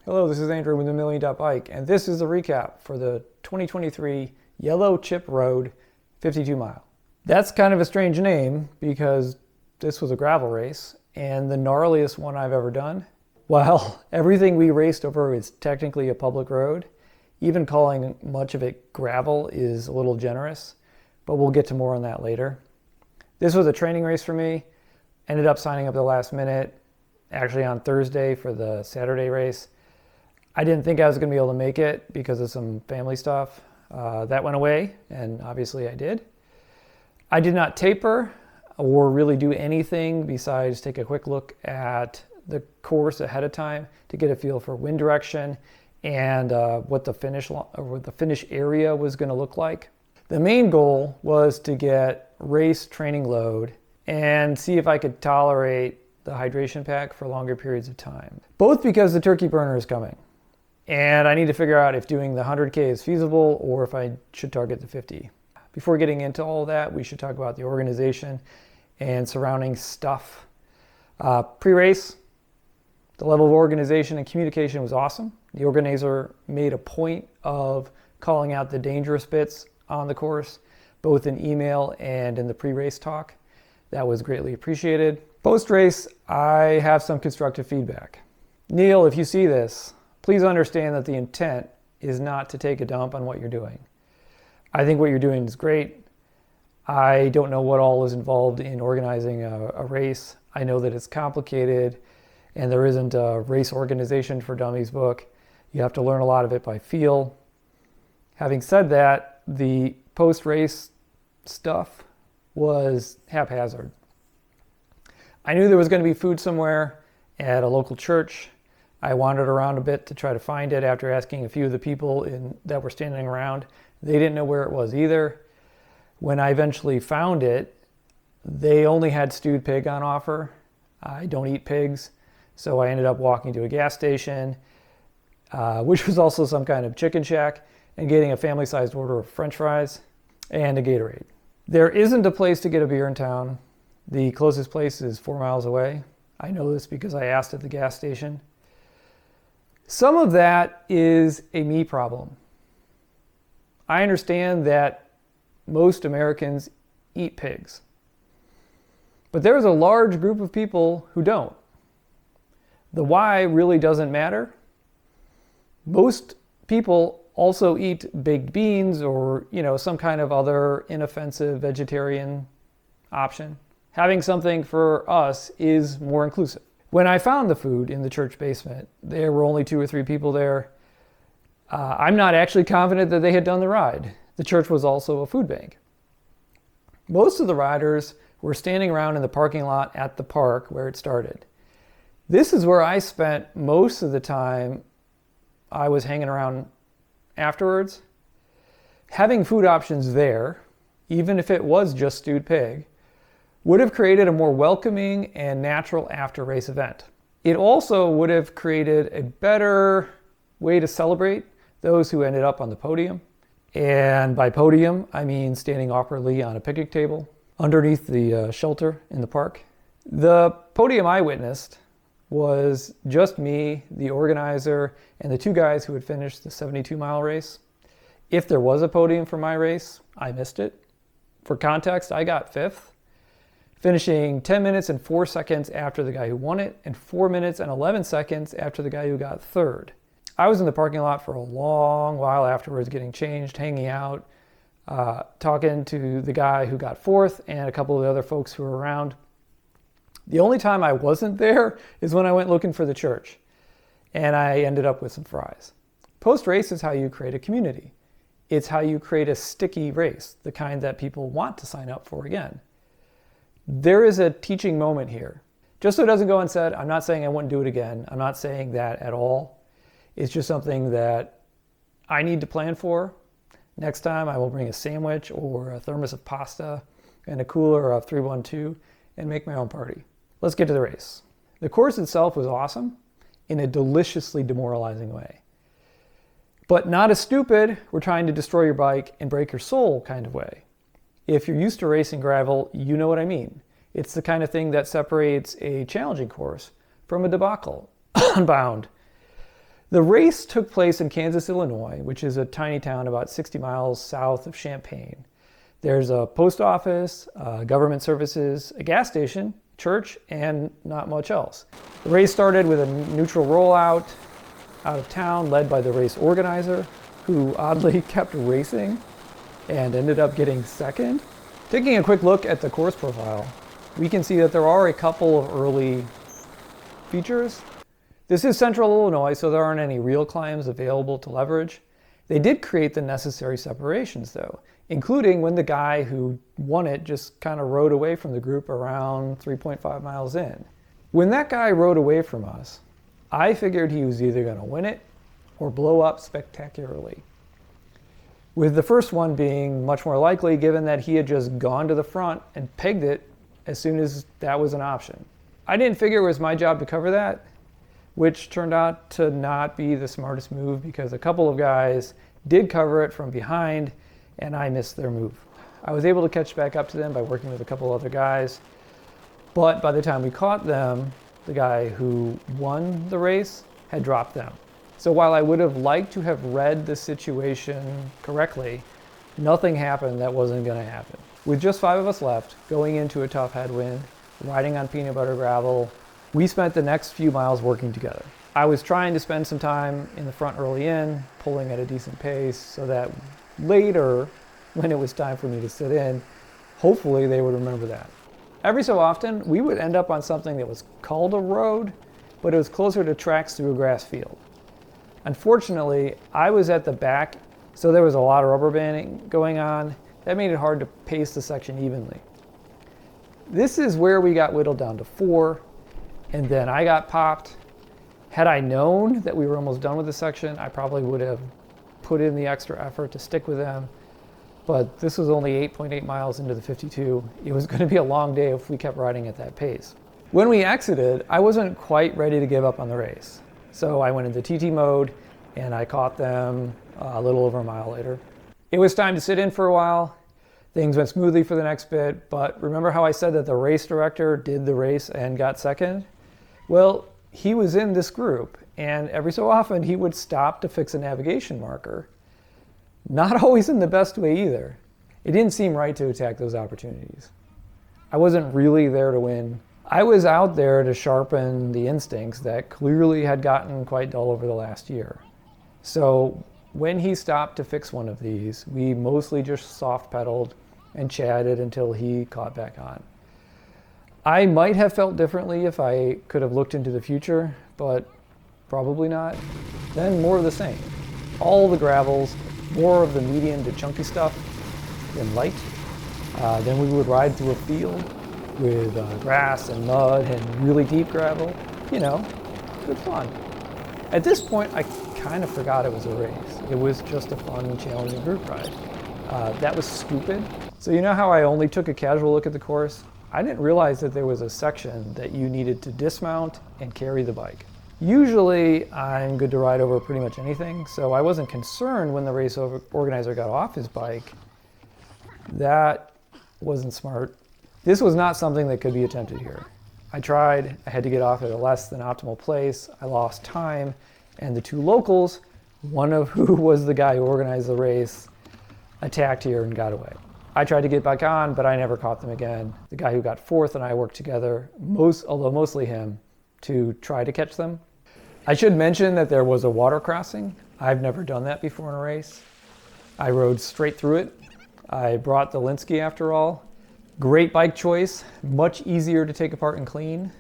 Hello, this is Andrew with $1Million.Bike, and this is a recap for the 2023 Yellow Chip Road 52 mile. That's kind of a strange name because this was a gravel race and the gnarliest one I've ever done. While everything we raced over is technically a public road, even calling much of it gravel is a little generous, but we'll get to more on that later. This was a training race for me. Ended up signing up at the last minute, actually on Thursday for the Saturday race. I didn't think I was going to be able to make it because of some family stuff. That went away, and obviously I did. I did not taper or really do anything besides take a quick look at the course ahead of time to get a feel for wind direction and what the finish area was going to look like. The main goal was to get race training load and see if I could tolerate the hydration pack for longer periods of time. Both because the turkey burner is coming, and I need to figure out if doing the 100K is feasible or if I should target the 50. Before getting into all that, we should talk about the organization and surrounding stuff. Pre-race, the level of organization and communication was awesome. The organizer made a point of calling out the dangerous bits on the course, both in email and in the pre-race talk. That was greatly appreciated. Post-race, I have some constructive feedback. Neil, if you see this, please understand that the intent is not to take a dump on what you're doing. I think what you're doing is great. I don't know what all is involved in organizing a race. I know that it's complicated and there isn't a race organization for dummies book. You have to learn a lot of it by feel. Having said that, the post-race stuff was haphazard. I knew there was going to be food somewhere at a local church. I wandered around a bit to try to find it after asking a few of the people that were standing around. They didn't know where it was either. When I eventually found it, they only had stewed pig on offer. I don't eat pigs, so I ended up walking to a gas station, which was also some kind of chicken shack, and getting a family-sized order of French fries and a Gatorade. There isn't a place to get a beer in town. The closest place is 4 miles away. I know this because I asked at the gas station. Some of that is a me problem. I understand that most Americans eat pigs, but there's a large group of people who don't. The why really doesn't matter. Most people also eat baked beans or, some kind of other inoffensive vegetarian option. Having something for us is more inclusive. When I found the food in the church basement, there were only 2 or 3 people there. I'm not actually confident that they had done the ride. The church was also a food bank. Most of the riders were standing around in the parking lot at the park where it started. This is where I spent most of the time I was hanging around afterwards. Having food options there, even if it was just stewed pig, would have created a more welcoming and natural after-race event. It also would have created a better way to celebrate those who ended up on the podium. And by podium, I mean standing awkwardly on a picnic table underneath the shelter in the park. The podium I witnessed was just me, the organizer, and the 2 guys who had finished the 72-mile race. If there was a podium for my race, I missed it. For context, I got 5th, finishing 10 minutes and 4 seconds after the guy who won it, and 4 minutes and 11 seconds after the guy who got 3rd. I was in the parking lot for a long while afterwards, getting changed, hanging out, talking to the guy who got 4th and a couple of the other folks who were around. The only time I wasn't there is when I went looking for the church, and I ended up with some fries. Post-race is how you create a community. It's how you create a sticky race, the kind that people want to sign up for again. There is a teaching moment here. Just so it doesn't go unsaid, I'm not saying I wouldn't do it again. I'm not saying that at all. It's just something that I need to plan for. Next time I will bring a sandwich or a thermos of pasta and a cooler of 312 and make my own party. Let's get to the race. The course itself was awesome in a deliciously demoralizing way. But not a stupid, we're trying to destroy your bike and break your soul kind of way. If you're used to racing gravel, you know what I mean. It's the kind of thing that separates a challenging course from a debacle, unbound. The race took place in Kansas, Illinois, which is a tiny town about 60 miles south of Champaign. There's a post office, government services, a gas station, church, and not much else. The race started with a neutral rollout out of town led by the race organizer, who oddly kept racing and ended up getting second. Taking a quick look at the course profile, we can see that there are a couple of early features. This is central Illinois, so there aren't any real climbs available to leverage. They did create the necessary separations though, including when the guy who won it just kind of rode away from the group around 3.5 miles in. When that guy rode away from us, I figured he was either going to win it or blow up spectacularly. With the first one being much more likely given that he had just gone to the front and pegged it as soon as that was an option. I didn't figure it was my job to cover that, which turned out to not be the smartest move because a couple of guys did cover it from behind and I missed their move. I was able to catch back up to them by working with a couple other guys, but by the time we caught them, the guy who won the race had dropped them. So while I would have liked to have read the situation correctly, nothing happened that wasn't going to happen. With just 5 of us left, going into a tough headwind, riding on peanut butter gravel, we spent the next few miles working together. I was trying to spend some time in the front early in, pulling at a decent pace so that later, when it was time for me to sit in, hopefully they would remember that. Every so often, we would end up on something that was called a road, but it was closer to tracks through a grass field. Unfortunately, I was at the back, so there was a lot of rubber banding going on. That made it hard to pace the section evenly. This is where we got whittled down to 4, and then I got popped. Had I known that we were almost done with the section, I probably would have put in the extra effort to stick with them. But this was only 8.8 miles into the 52. It was going to be a long day if we kept riding at that pace. When we exited, I wasn't quite ready to give up on the race. So I went into TT mode and I caught them a little over a mile later. It was time to sit in for a while. Things went smoothly for the next bit, but remember how I said that the race director did the race and got second? Well, he was in this group, and every so often he would stop to fix a navigation marker. Not always in the best way either. It didn't seem right to attack those opportunities. I wasn't really there to win. I was out there to sharpen the instincts that clearly had gotten quite dull over the last year. So when he stopped to fix one of these, we mostly just soft pedaled and chatted until he caught back on. I might have felt differently if I could have looked into the future, but probably not. Then more of the same. All the gravels, more of the medium to chunky stuff than light. Then we would ride through a field with grass and mud and really deep gravel. You know, good fun. At this point, I kind of forgot it was a race. It was just a fun, challenging group ride. That was stupid. So you know how I only took a casual look at the course? I didn't realize that there was a section that you needed to dismount and carry the bike. Usually, I'm good to ride over pretty much anything, so I wasn't concerned when the race organizer got off his bike. That wasn't smart. This was not something that could be attempted here. I tried, I had to get off at a less than optimal place, I lost time, and the 2 locals, one of who was the guy who organized the race, attacked here and got away. I tried to get back on, but I never caught them again. The guy who got 4th and I worked together, although mostly him, to try to catch them. I should mention that there was a water crossing. I've never done that before in a race. I rode straight through it. I brought the Linsky after all. Great bike choice, much easier to take apart and clean.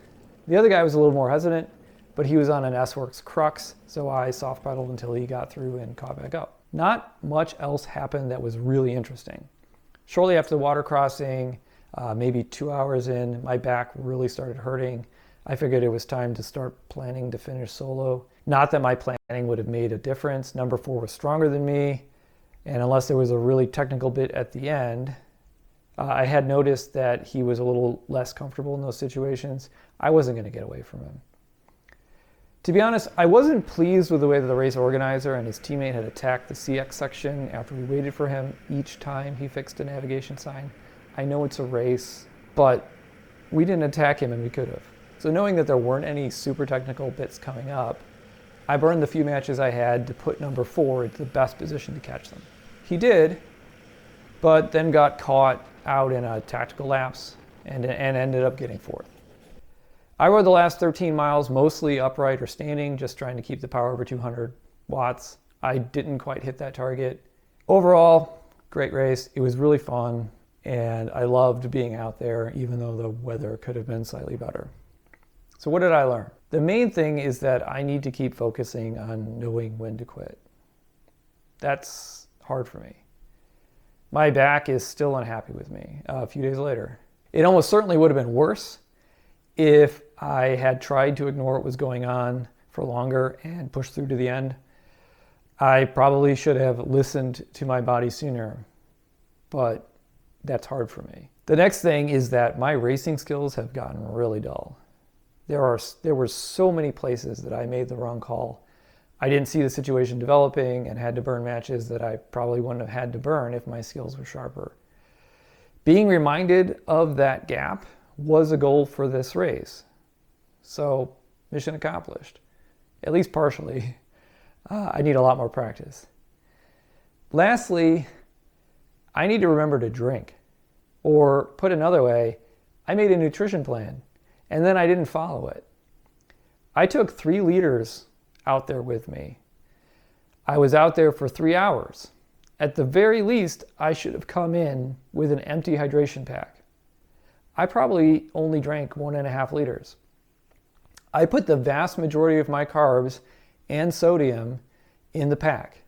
The other guy was a little more hesitant, but he was on an S-Works Crux, so I soft pedaled until he got through and caught back up. Not much else happened that was really interesting. Shortly after the water crossing, maybe 2 hours in, my back really started hurting. I figured it was time to start planning to finish solo. Not that my planning would have made a difference. Number 4 was stronger than me, and unless there was a really technical bit at the end, I had noticed that he was a little less comfortable in those situations. I wasn't going to get away from him. To be honest, I wasn't pleased with the way that the race organizer and his teammate had attacked the CX section after we waited for him each time he fixed a navigation sign. I know it's a race, but we didn't attack him and we could have. So knowing that there weren't any super technical bits coming up, I burned the few matches I had to put number 4 into the best position to catch them. He did, but then got caught out in a tactical lapse and ended up getting 4th. I rode the last 13 miles mostly upright or standing, just trying to keep the power over 200 watts. I didn't quite hit that target. Overall, great race. It was really fun, and I loved being out there, even though the weather could have been slightly better. So what did I learn? The main thing is that I need to keep focusing on knowing when to quit. That's hard for me. My back is still unhappy with me a few days later. It almost certainly would have been worse if I had tried to ignore what was going on for longer and pushed through to the end. I probably should have listened to my body sooner, but that's hard for me. The next thing is that my racing skills have gotten really dull. There were so many places that I made the wrong call. I didn't see the situation developing and had to burn matches that I probably wouldn't have had to burn if my skills were sharper. Being reminded of that gap was a goal for this race. So, mission accomplished, at least partially. I need a lot more practice. Lastly, I need to remember to drink. Or put another way, I made a nutrition plan and then I didn't follow it. I took 3 liters out there with me. I was out there for 3 hours. At the very least, I should have come in with an empty hydration pack. I probably only drank 1.5 liters. I put the vast majority of my carbs and sodium in the pack.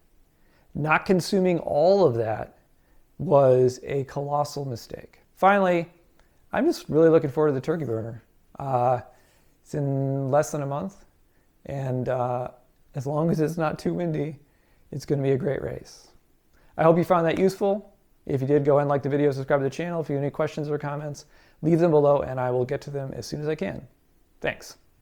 Not consuming all of that was a colossal mistake. Finally, I'm just really looking forward to the turkey burner. It's in less than a month, and as long as it's not too windy, it's going to be a great race. I hope you found that useful. If you did, go ahead and like the video, subscribe to the channel. If you have any questions or comments, leave them below and I will get to them as soon as I can. Thanks.